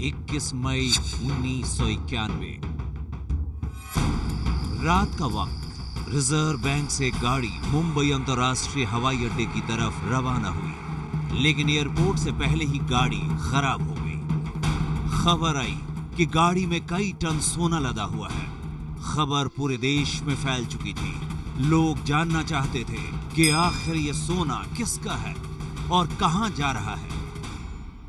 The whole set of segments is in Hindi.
21 मई 1991। रात का वक्त। रिजर्व बैंक से गाड़ी मुंबई अंतर्राष्ट्रीय हवाई अड्डे की तरफ रवाना हुई, लेकिन एयरपोर्ट से पहले ही गाड़ी खराब हो गई। खबर आई कि गाड़ी में कई टन सोना लदा हुआ है। खबर पूरे देश में फैल चुकी थी। लोग जानना चाहते थे कि आखिर ये सोना किसका है और कहां जा रहा है।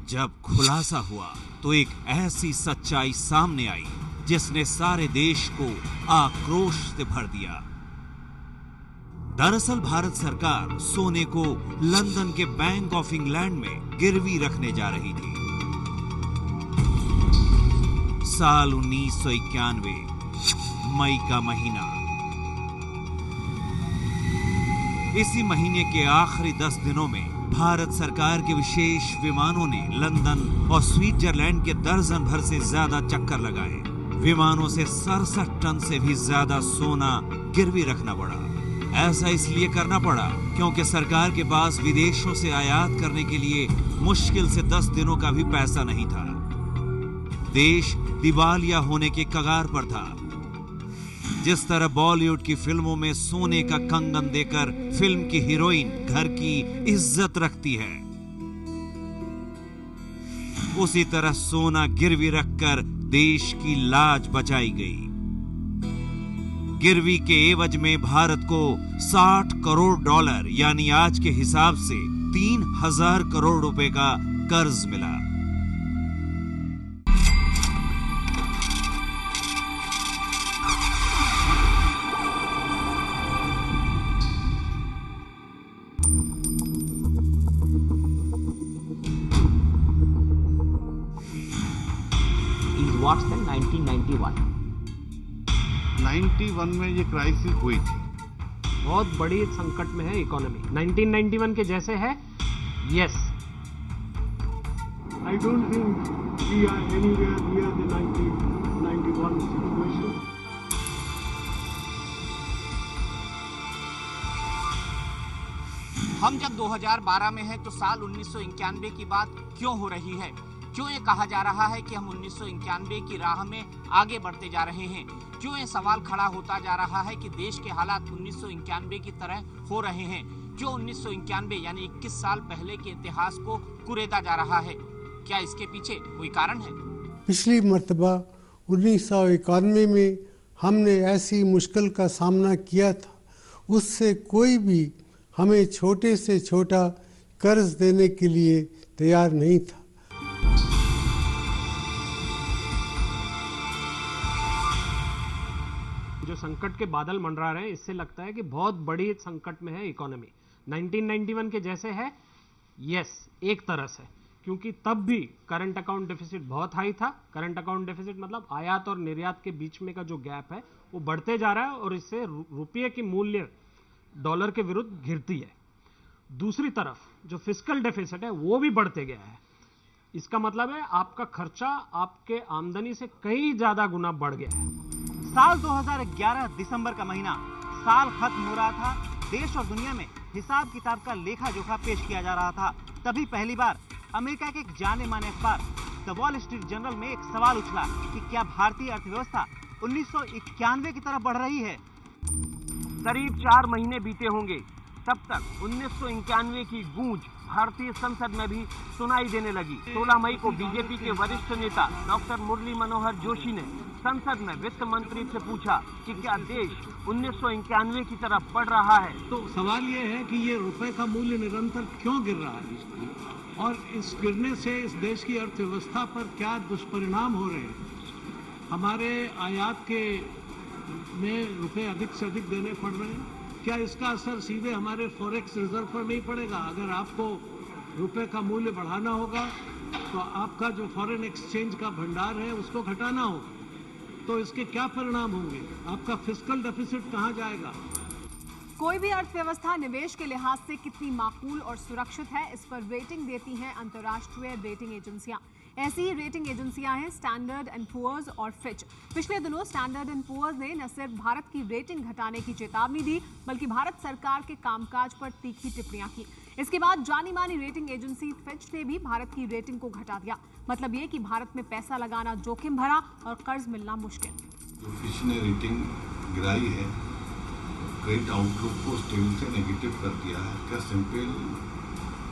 जब खुलासा हुआ तो एक ऐसी सच्चाई सामने आई जिसने सारे देश को आक्रोश से भर दिया। दरअसल भारत सरकार सोने को लंदन के बैंक ऑफ इंग्लैंड में गिरवी रखने जा रही थी। साल 1991, मई का महीना। इसी महीने के आखिरी 10 दिनों में भारत सरकार के विशेष विमानों ने लंदन और स्विट्जरलैंड के दर्जन भर से ज्यादा चक्कर लगाए। विमानों से 67 टन से भी ज्यादा सोना गिरवी रखना पड़ा। ऐसा इसलिए करना पड़ा क्योंकि सरकार के पास विदेशों से आयात करने के लिए मुश्किल से 10 दिनों का भी पैसा नहीं था। देश दिवालिया होने के कगार पर था। जिस तरह बॉलीवुड की फिल्मों में सोने का कंगन देकर फिल्म की हीरोइन घर की इज्जत रखती है, उसी तरह सोना गिरवी रखकर देश की लाज बचाई गई। गिरवी के एवज में भारत को 60 करोड़ डॉलर यानी आज के हिसाब से 3000 करोड़ रुपए का कर्ज मिला। What's in 1991? 91 में ये क्राइसिस हुई थी। बहुत बड़ी संकट में है इकोनॉमी। 1991 के जैसे है? Yes. I don't think we are anywhere near the 1991 situation. हम जब 2012 में हैं तो साल 1991 की बात क्यों हो रही है? क्यों ये कहा जा रहा है कि हम 1991 की राह में आगे बढ़ते जा रहे हैं? क्यों ये सवाल खड़ा होता जा रहा है कि देश के हालात 1991 की तरह हो रहे हैं? क्यों 1991 यानी 21 साल पहले के इतिहास को कुरेदा जा रहा है? क्या इसके पीछे कोई कारण है? पिछली मर्तबा 1991 में हमने ऐसी मुश्किल का सामना किया था, उससे कोई भी हमें छोटे से छोटा कर्ज देने के लिए तैयार नहीं था। जो संकट के बादल मंडरा रहे हैं, इससे लगता है कि बहुत बड़ी संकट में है इकोनॉमी। 1991 के जैसे है? यस, एक तरह से, क्योंकि तब भी करंट अकाउंट डेफिसिट बहुत हाई था। करंट अकाउंट डेफिसिट मतलब आयात और निर्यात के बीच में का जो गैप है वो बढ़ते जा रहा है और इससे रुपये की मूल्य डॉलर के विरुद्ध गिरती है। दूसरी तरफ जो फिस्कल डेफिसिट है वो भी बढ़ते गया है। इसका मतलब है आपका खर्चा आपके आमदनी से कई ज्यादा गुना बढ़ गया है। साल 2011 दिसंबर का महीना, साल खत्म हो रहा था। देश और दुनिया में हिसाब किताब का लेखा जोखा पेश किया जा रहा था। तभी पहली बार अमेरिका के एक जाने माने अखबार द वॉल स्ट्रीट जर्नल में एक सवाल उछला कि क्या भारतीय अर्थव्यवस्था 1991 की तरफ बढ़ रही है? करीब 4 महीने बीते होंगे, तब तक 1991 की गूंज भारतीय संसद में भी सुनाई देने लगी। 16 मई को बीजेपी के वरिष्ठ नेता डॉक्टर मुरली मनोहर जोशी ने संसद में वित्त मंत्री से पूछा कि क्या देश 1991 की तरफ बढ़ रहा है। तो सवाल ये है कि ये रुपए का मूल्य निरंतर क्यों गिर रहा है और इस गिरने से इस देश की अर्थव्यवस्था पर क्या दुष्परिणाम हो रहे हैं? हमारे आयात के में रुपए अधिक से अधिक देने पड़ रहे हैं। क्या इसका असर सीधे हमारे फॉरेक्स रिजर्व पर नहीं पड़ेगा? अगर आपको रुपए का मूल्य बढ़ाना होगा तो आपका जो फॉरेन एक्सचेंज का भंडार है उसको घटाना होगा। तो इसके क्या परिणाम होंगे? आपका फिस्कल डेफिसिट कहाँ जाएगा? कोई भी अर्थव्यवस्था निवेश के लिहाज से कितनी माकूल और सुरक्षित है, इस पर रेटिंग देती हैं अंतर्राष्ट्रीय रेटिंग एजेंसियां। ऐसी ही रेटिंग एजेंसियां हैं स्टैंडर्ड एंड पुअर्स और फिच। पिछले दिनों स्टैंडर्ड एंड पुअर्स ने न सिर्फ भारत की रेटिंग घटाने की चेतावनी दी, बल्कि भारत सरकार के कामकाज पर तीखी टिप्पणियां की। इसके बाद जानी मानी रेटिंग एजेंसी फिच ने भी भारत की रेटिंग को घटा दिया। मतलब ये कि भारत में पैसा लगाना जोखिम भरा और कर्ज मिलना मुश्किल। जो फिच ने रेटिंग गिराई है, क्रेडिट आउटलुक को स्टेबल से नेगेटिव कर दिया है। इसका सिंपल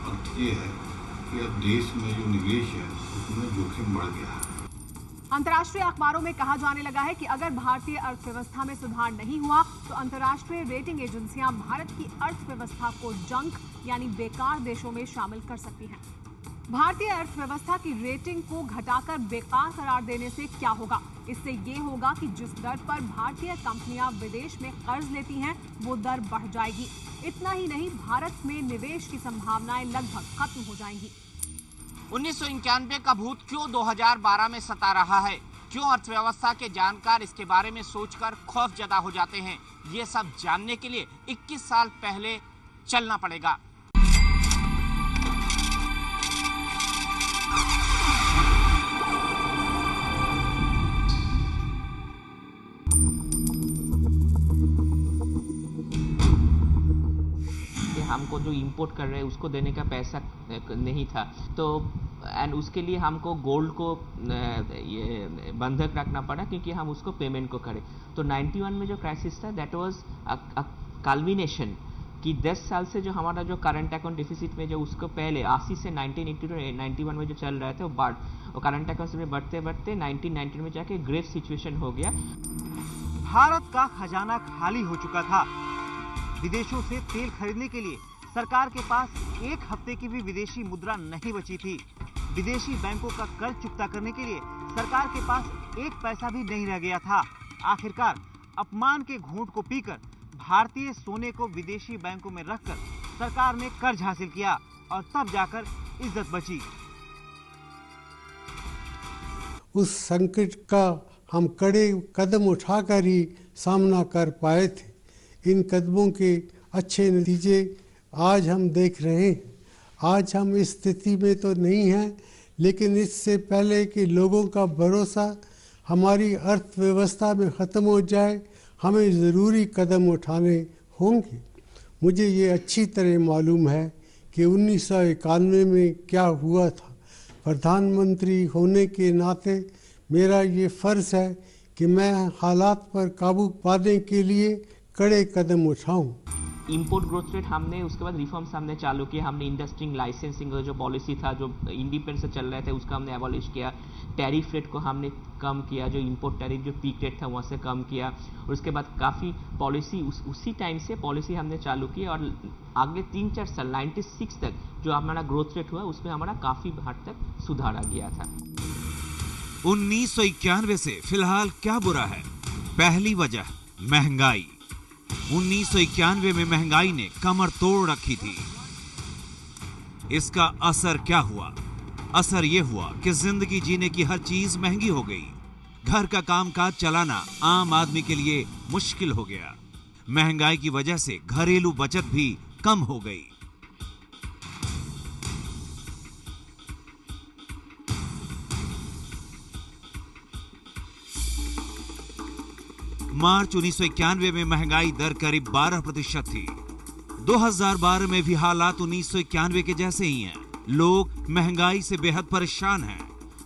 अर्थ ये है कि अब देश में जो निवेश है उसमें जोखिम बढ़ गया है। अंतर्राष्ट्रीय अखबारों में कहा जाने लगा है कि अगर भारतीय अर्थव्यवस्था में सुधार नहीं हुआ तो अंतर्राष्ट्रीय रेटिंग एजेंसियां भारत की अर्थव्यवस्था को जंक यानी बेकार देशों में शामिल कर सकती हैं। भारतीय अर्थव्यवस्था की रेटिंग को घटाकर बेकार करार देने से क्या होगा? इससे ये होगा कि जिस दर पर भारतीय कंपनियां विदेश में कर्ज लेती हैं वो दर बढ़ जाएगी। इतना ही नहीं, भारत में निवेश की संभावनाएं लगभग खत्म हो जाएंगी। 1991 का भूत क्यों 2012 में सता रहा है? क्यों अर्थव्यवस्था के जानकार इसके बारे में सोचकर खौफजदा हो जाते हैं? ये सब जानने के लिए 21 साल पहले चलना पड़ेगा। हमको जो इंपोर्ट कर रहे हैं उसको देने का पैसा नहीं था, तो एंड उसके लिए हमको गोल्ड को ये बंधक रखना पड़ा क्योंकि हम उसको पेमेंट को करें। तो 91 में जो क्राइसिस था दैट वाज अ कल्मिनेशन कि 10 साल से जो हमारा जो करंट अकाउंट डिफिसिट में जो उसको पहले 80 से 1991 में जो चल रहा था वो करंट अकाउंट में बढ़ते बढ़ते 1990 में जाके ग्रेव सिचुएशन हो गया। भारत का खजाना खाली हो चुका था। विदेशों से तेल खरीदने के लिए सरकार के पास एक हफ्ते की भी विदेशी मुद्रा नहीं बची थी। विदेशी बैंकों का कर्ज चुकता करने के लिए सरकार के पास एक पैसा भी नहीं रह गया था। आखिरकार अपमान के घूंट को पीकर भारतीय सोने को विदेशी बैंकों में रखकर सरकार ने कर्ज हासिल किया और तब जाकर इज्जत बची। उस संकट का हम कड़े कदम उठाकर ही सामना कर पाए थे। इन कदमों के अच्छे नतीजे आज हम देख रहे हैं। आज हम इस स्थिति में तो नहीं हैं, लेकिन इससे पहले कि लोगों का भरोसा हमारी अर्थव्यवस्था में ख़त्म हो जाए, हमें ज़रूरी कदम उठाने होंगे। मुझे ये अच्छी तरह मालूम है कि 1991 में क्या हुआ था। प्रधानमंत्री होने के नाते मेरा ये फ़र्ज़ है कि मैं हालात पर काबू पाने के लिए कड़े कदम उठाऊं। इंपोर्ट ग्रोथ रेट हमने उसके बाद रिफॉर्म्स हमने चालू किया। हमने इंडस्ट्रियल लाइसेंसिंग जो पॉलिसी था जो इंडिपेंडेंस से चल रहे थे उसका हमने एबॉलिश किया। टैरिफ रेट को हमने कम किया, जो इंपोर्ट टैरिफ जो पीक रेट था वहाँ से कम किया। और उसके बाद काफ़ी पॉलिसी उसी टाइम से पॉलिसी हमने चालू की और अगले 3-4 साल 96 तक जो हमारा ग्रोथ रेट हुआ उसमें हमारा काफ़ी हद तक सुधार आ गया था। 1991 से फिलहाल क्या बुरा है? पहली वजह महंगाई। 1991 में महंगाई ने कमर तोड़ रखी थी। इसका असर क्या हुआ? असर यह हुआ कि जिंदगी जीने की हर चीज महंगी हो गई। घर का कामकाज चलाना आम आदमी के लिए मुश्किल हो गया। महंगाई की वजह से घरेलू बचत भी कम हो गई। मार्च 1991 में महंगाई दर करीब 12% थी। 2012 में भी हालात 1991 के जैसे ही हैं। लोग महंगाई से बेहद परेशान हैं।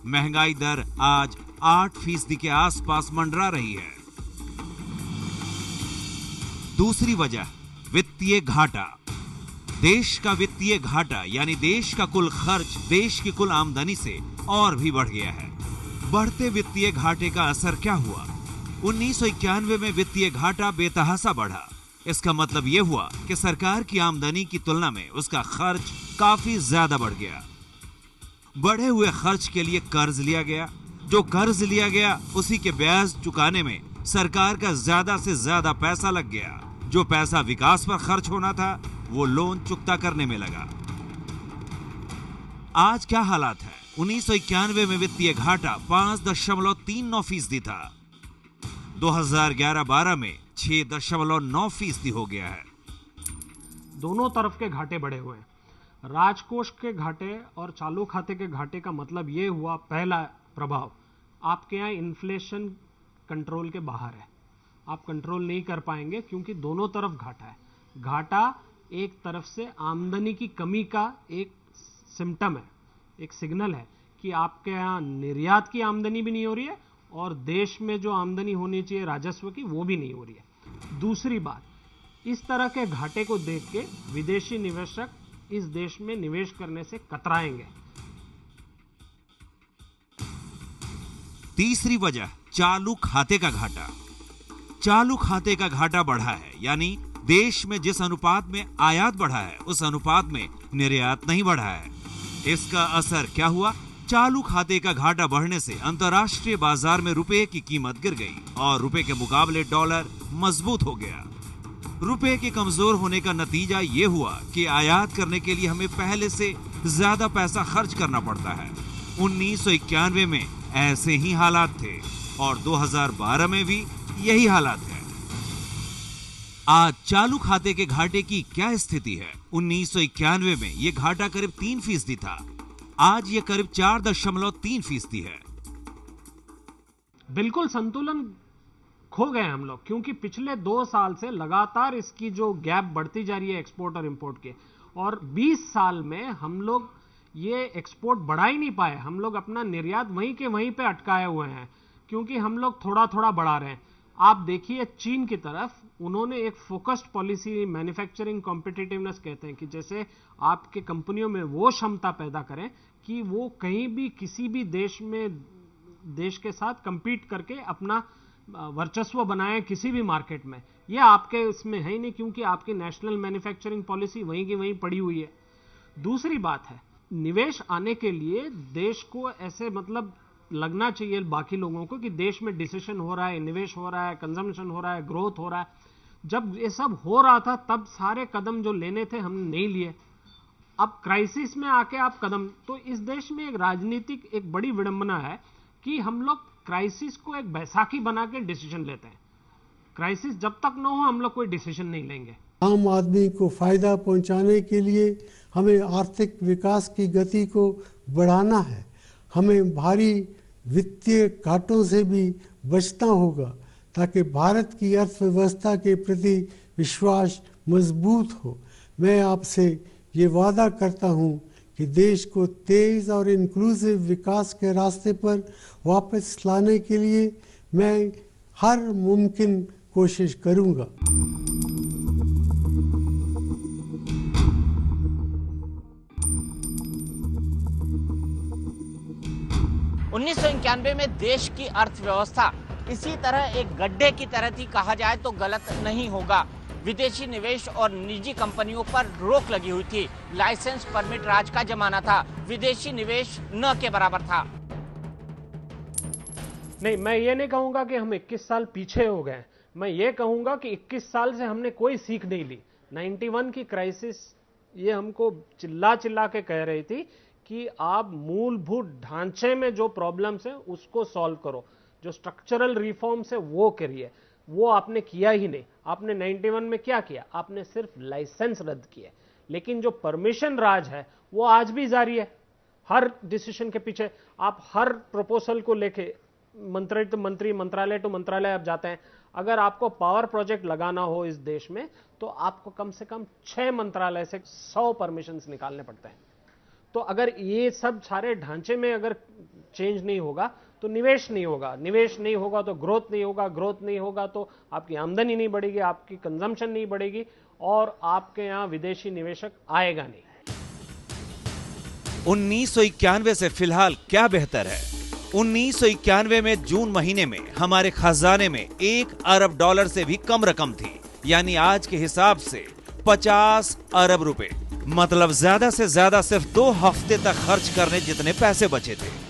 महंगाई दर आज 8% के आसपास मंडरा रही है। दूसरी वजह वित्तीय घाटा। देश का वित्तीय घाटा यानी देश का कुल खर्च देश की कुल आमदनी से और भी बढ़ गया है। बढ़ते वित्तीय घाटे का असर क्या हुआ? 1991 में वित्तीय घाटा बेतहासा बढ़ा। इसका मतलब यह हुआ कि सरकार की आमदनी की तुलना में उसका खर्च काफी ज्यादा बढ़ गया। बढ़े हुए खर्च के लिए कर्ज लिया गया। जो कर्ज लिया गया उसी के ब्याज चुकाने में सरकार का ज्यादा से ज्यादा पैसा लग गया। जो पैसा विकास पर खर्च होना था वो लोन चुकता करने में लगा। आज क्या हालात है? 1991 में वित्तीय घाटा 5.39% था। 2011-12 में 6.9% हो गया है। दोनों तरफ के घाटे बढ़े हुए हैं। राजकोष के घाटे और चालू खाते के घाटे का मतलब ये हुआ, पहला प्रभाव, आपके यहाँ इन्फ्लेशन कंट्रोल के बाहर है। आप कंट्रोल नहीं कर पाएंगे क्योंकि दोनों तरफ घाटा है। घाटा एक तरफ से आमदनी की कमी का एक सिम्टम है, एक सिग्नल है कि आपके यहाँ निर्यात की आमदनी भी नहीं हो रही है और देश में जो आमदनी होनी चाहिए राजस्व की वो भी नहीं हो रही है। दूसरी बात, इस तरह के घाटे को देख के विदेशी निवेशक इस देश में निवेश करने से कतराएंगे। तीसरी वजह, चालू खाते का घाटा। चालू खाते का घाटा बढ़ा है, यानी देश में जिस अनुपात में आयात बढ़ा है उस अनुपात में निर्यात नहीं बढ़ा है। इसका असर क्या हुआ? चालू खाते का घाटा बढ़ने से अंतर्राष्ट्रीय बाजार में रुपए की कीमत गिर गई और रुपए के मुकाबले डॉलर मजबूत हो गया। रुपए के कमजोर होने का नतीजा ये हुआ कि आयात करने के लिए हमें पहले से ज्यादा पैसा खर्च करना पड़ता है। 1991 में ऐसे ही हालात थे और 2012 में भी यही हालात है। आज चालू खाते के घाटे की क्या स्थिति है? 1991 में यह घाटा करीब 3% था, आज यह करीब 4.3% है। बिल्कुल संतुलन खो गए हम लोग, क्योंकि पिछले 2 साल से लगातार इसकी जो गैप बढ़ती जा रही है एक्सपोर्ट और इंपोर्ट के, और 20 साल में हम लोग ये एक्सपोर्ट बढ़ा ही नहीं पाए। हम लोग अपना निर्यात वहीं के वहीं पे अटकाए हुए हैं, क्योंकि हम लोग थोड़ा थोड़ा बढ़ा रहे हैं। आप देखिए चीन की तरफ, उन्होंने एक फोकस्ड पॉलिसी, मैन्युफैक्चरिंग कॉम्पिटिटिवनेस कहते हैं, कि जैसे आपके कंपनियों में वो क्षमता पैदा करें कि वो कहीं भी किसी भी देश में देश के साथ कंपीट करके अपना वर्चस्व बनाए किसी भी मार्केट में। ये आपके इसमें है ही नहीं, क्योंकि आपकी नेशनल मैन्युफैक्चरिंग पॉलिसी वहीं की वहीं पड़ी हुई है। दूसरी बात है, निवेश आने के लिए देश को ऐसे मतलब लगना चाहिए बाकी लोगों को कि देश में डिसीजन हो रहा है, निवेश हो रहा है, कंजम्पशन हो रहा है, ग्रोथ हो रहा है। जब ये सब हो रहा था तब सारे कदम जो लेने थे हमने नहीं लिए। अब क्राइसिस में आके आप कदम, तो इस देश में एक राजनीतिक एक बड़ी विडंबना है कि हम लोग क्राइसिस को एक बैसाखी बना के डिसीजन लेते हैं। क्राइसिस जब तक न हो हम लोग कोई डिसीजन नहीं लेंगे। आम आदमी को फायदा पहुंचाने के लिए हमें आर्थिक विकास की गति को बढ़ाना है। हमें भारी वित्तीय घाटों से भी बचना होगा ताकि भारत की अर्थव्यवस्था के प्रति विश्वास मजबूत हो। मैं आपसे ये वादा करता हूँ कि देश को तेज और इंक्लूसिव विकास के रास्ते पर वापस लाने के लिए मैं हर मुमकिन कोशिश करूँगा। 1991 में देश की अर्थव्यवस्था इसी तरह एक गड्ढे की तरह थी, कहा जाए तो गलत नहीं होगा। विदेशी निवेश और निजी कंपनियों पर रोक लगी हुई थी। लाइसेंस परमिट राज का जमाना था। विदेशी निवेश न के बराबर था। नहीं, मैं ये नहीं कहूंगा कि हम 21 साल पीछे हो गए। मैं ये कहूंगा कि 21 साल से हमने कोई सीख नहीं ली। 91 की क्राइसिस ये हमको चिल्ला चिल्ला के कह रही थी कि आप मूलभूत ढांचे में जो प्रॉब्लम्स हैं उसको सॉल्व करो, जो स्ट्रक्चरल रिफॉर्म्स है वो करिए। वो आपने किया ही नहीं। आपने 91 में क्या किया? आपने सिर्फ लाइसेंस रद्द किए, लेकिन जो परमिशन राज है वो आज भी जारी है। हर डिसीजन के पीछे आप हर प्रपोजल को लेके मंत्री टू मंत्री, मंत्रालय टू मंत्रालय आप जाते हैं। अगर आपको पावर प्रोजेक्ट लगाना हो इस देश में तो आपको कम से कम 6 मंत्रालय से 100 परमिशंस निकालने पड़ते हैं। तो अगर ये सब सारे ढांचे में अगर चेंज नहीं होगा तो निवेश नहीं होगा, निवेश नहीं होगा तो ग्रोथ नहीं होगा, ग्रोथ नहीं होगा तो आपकी आमदनी नहीं बढ़ेगी, आपकी कंजम्पशन नहीं बढ़ेगी और आपके यहाँ विदेशी निवेशक आएगा नहीं। 1991 से फिलहाल क्या बेहतर है? 1991 में जून महीने में हमारे खजाने में $1 अरब से भी कम रकम थी, यानी आज के हिसाब से 50 अरब रुपए, मतलब ज्यादा से ज्यादा सिर्फ 2 हफ्ते तक खर्च करने जितने पैसे बचे थे।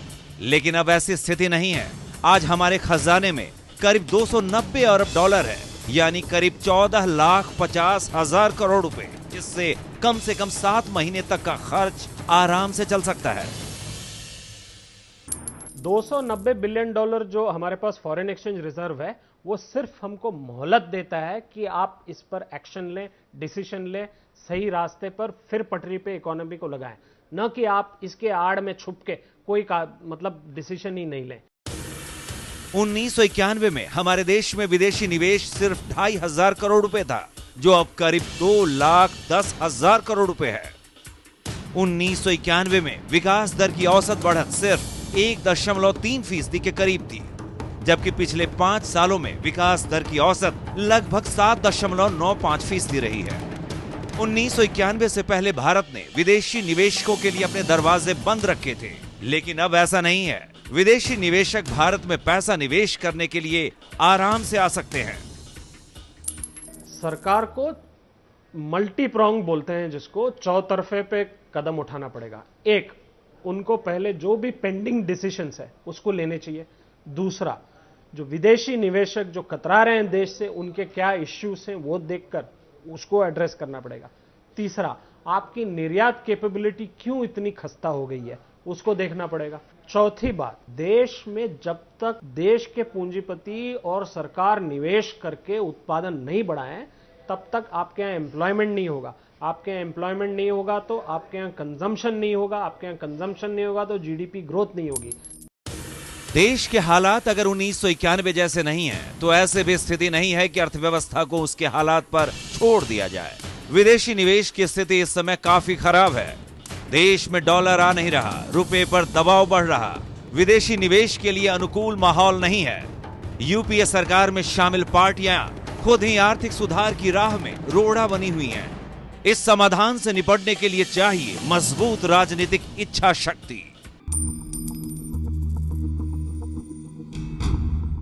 लेकिन अब ऐसी स्थिति नहीं है। आज हमारे खजाने में करीब $290 अरब है, यानी करीब 14,50,000 करोड़ रुपए, जिससे कम से कम 7 महीने तक का खर्च आराम से चल सकता है। $290 बिलियन जो हमारे पास फॉरेन एक्सचेंज रिजर्व है वो सिर्फ हमको मोहलत देता है कि आप इस पर एक्शन लें, डिसीजन लें, सही रास्ते पर फिर पटरी पे इकोनॉमी को लगाएं, न कि आप इसके आड़ में छुप के कोई का मतलब डिसीजन ही नहीं लें। 1991 में हमारे देश में विदेशी निवेश सिर्फ 2,500 करोड़ रुपए था, जो अब करीब 2,10,000 करोड़ रुपए है। 1991 में विकास दर की औसत बढ़त सिर्फ 1.3% के करीब थी, जबकि पिछले 5 सालों में विकास दर की औसत लगभग 7.95% रही है। 1991 से पहले भारत ने विदेशी निवेशकों के लिए अपने दरवाजे बंद रखे थे, लेकिन अब ऐसा नहीं है। विदेशी निवेशक भारत में पैसा निवेश करने के लिए आराम से आ सकते हैं। सरकार को मल्टी प्रॉन्ग बोलते हैं, जिसको चौतरफे पे कदम उठाना पड़ेगा। एक, उनको पहले जो भी पेंडिंग डिसीजंस है उसको लेने चाहिए। दूसरा, जो विदेशी निवेशक जो कतरा रहे हैं देश से, उनके क्या इश्यूज हैं वो देखकर उसको एड्रेस करना पड़ेगा। तीसरा, आपकी निर्यात कैपेबिलिटी क्यों इतनी खस्ता हो गई है उसको देखना पड़ेगा। चौथी बात, देश में जब तक देश के पूंजीपति और सरकार निवेश करके उत्पादन नहीं बढ़ाएं, तब तक आपके यहाँ एम्प्लॉयमेंट नहीं होगा। आपके यहाँ एम्प्लॉयमेंट नहीं होगा तो आपके यहाँ कंजम्पशन नहीं होगा, आपके यहाँ कंजम्पशन नहीं होगा तो जीडीपी ग्रोथ नहीं होगी। देश के हालात अगर 1991 जैसे नहीं है तो ऐसे भी स्थिति नहीं है कि अर्थव्यवस्था को उसके हालात पर छोड़ दिया जाए। विदेशी निवेश की स्थिति इस समय काफी खराब है। देश में डॉलर आ नहीं रहा, रुपए पर दबाव बढ़ रहा, विदेशी निवेश के लिए अनुकूल माहौल नहीं है। यूपीए सरकार में शामिल पार्टियां खुद ही आर्थिक सुधार की राह में रोड़ा बनी हुई हैं। इस समाधान से निपटने के लिए चाहिए मजबूत राजनीतिक इच्छा शक्ति।